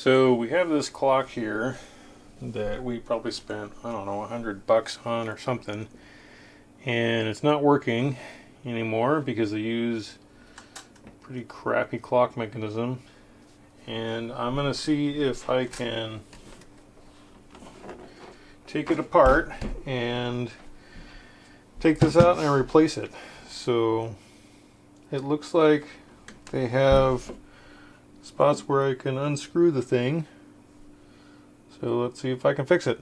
So we have this clock here that we probably spent, I don't know, $100 on or something, and it's not working anymore because they use a pretty crappy clock mechanism. And I'm gonna see if I can take it apart and take this out and replace it. So it looks like they have spots where I can unscrew the thing. So let's see if I can fix it.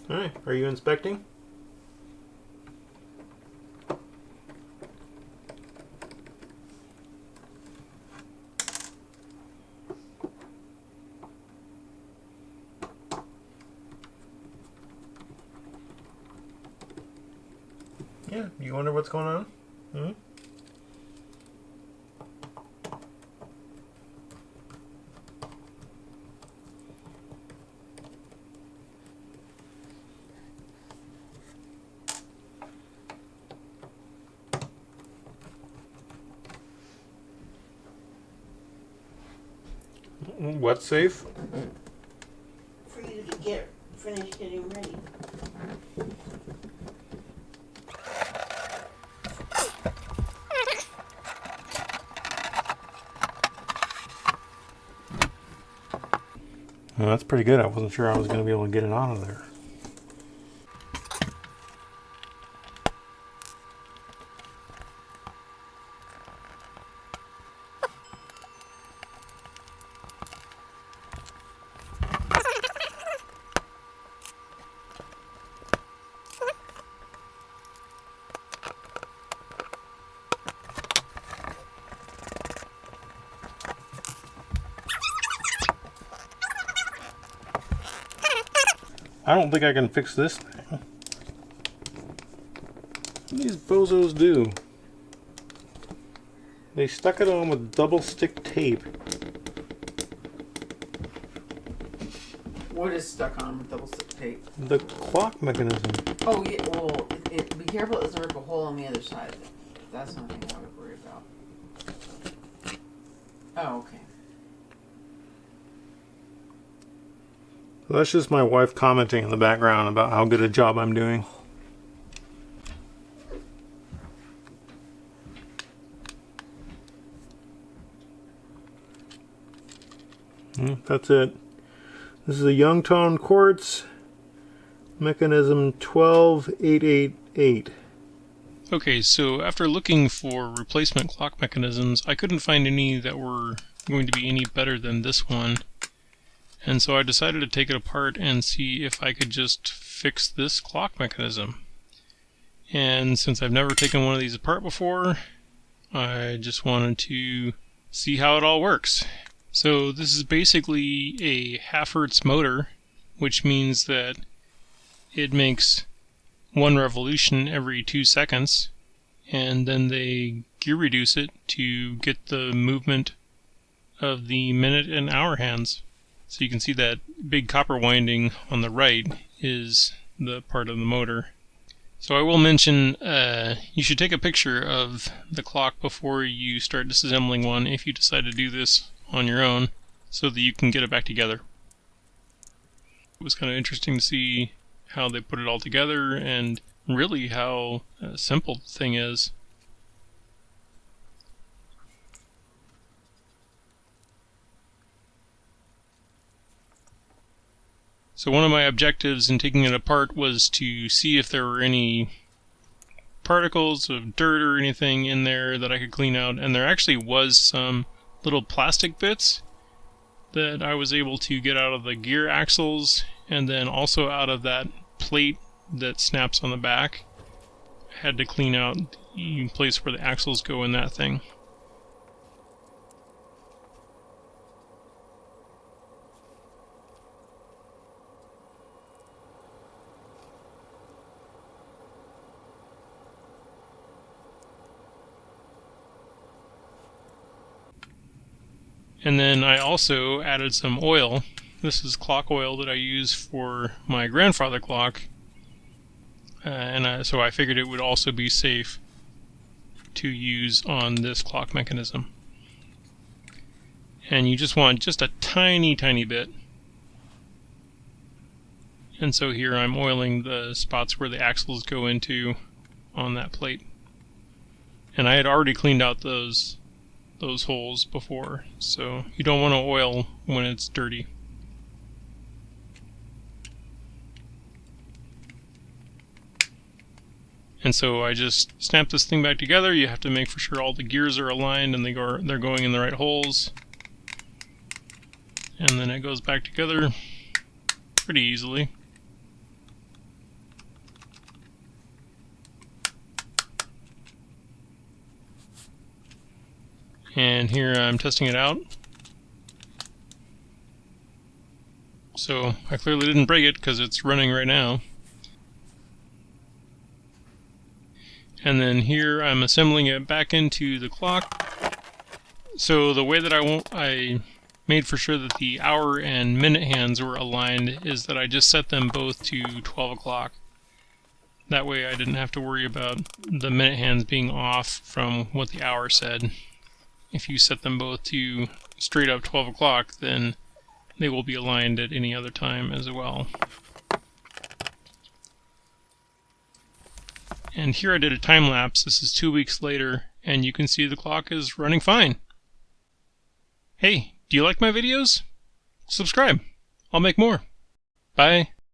Alright, are you inspecting? Yeah, you wonder what's going on? Hmm? What's safe? For you to get finished getting ready. Well, that's pretty good. I wasn't sure I was going to be able to get it out of there. I don't think I can fix this thing. What do these bozos do? They stuck it on with double stick tape. What is stuck on with double stick tape? The clock mechanism. Oh, yeah, well, be careful it doesn't rip a hole on the other side. That's nothing I would worry about. Oh, okay. So that's just my wife commenting in the background about how good a job I'm doing. That's it. This is a Youngtone quartz mechanism 12888. Okay, so after looking for replacement clock mechanisms, I couldn't find any that were going to be any better than this one. And so I decided to take it apart and see if I could just fix this clock mechanism. And since I've never taken one of these apart before, I just wanted to see how it all works. So this is basically a half-hertz motor, which means that it makes 1 revolution every 2 seconds, and then they gear reduce it to get the movement of the minute and hour hands. So you can see that big copper winding on the right is the part of the motor. So I will mention you should take a picture of the clock before you start disassembling one if you decide to do this on your own so that you can get it back together. It was kind of interesting to see how they put it all together and really how simple the thing is. So one of my objectives in taking it apart was to see if there were any particles of dirt or anything in there that I could clean out, and there actually was some little plastic bits that I was able to get out of the gear axles and then also out of that plate that snaps on the back. I had to clean out the place where the axles go in that thing. And then I also added some oil. This is clock oil that I use for my grandfather clock. So I figured it would also be safe to use on this clock mechanism. And you just want just a tiny, tiny bit. And so here I'm oiling the spots where the axles go into on that plate. And I had already cleaned out those holes before, so you don't want to oil when it's dirty. And so I just snap this thing back together. You have to make for sure all the gears are aligned and they're going in the right holes. And then it goes back together pretty easily. And here I'm testing it out. So I clearly didn't break it because it's running right now. And then here I'm assembling it back into the clock. So the way that I made for sure that the hour and minute hands were aligned is that I just set them both to 12 o'clock. That way I didn't have to worry about the minute hands being off from what the hour said. If you set them both to straight up 12 o'clock, then they will be aligned at any other time as well. And here I did a time lapse. This is 2 weeks later, and you can see the clock is running fine. Hey, do you like my videos? Subscribe. I'll make more. Bye.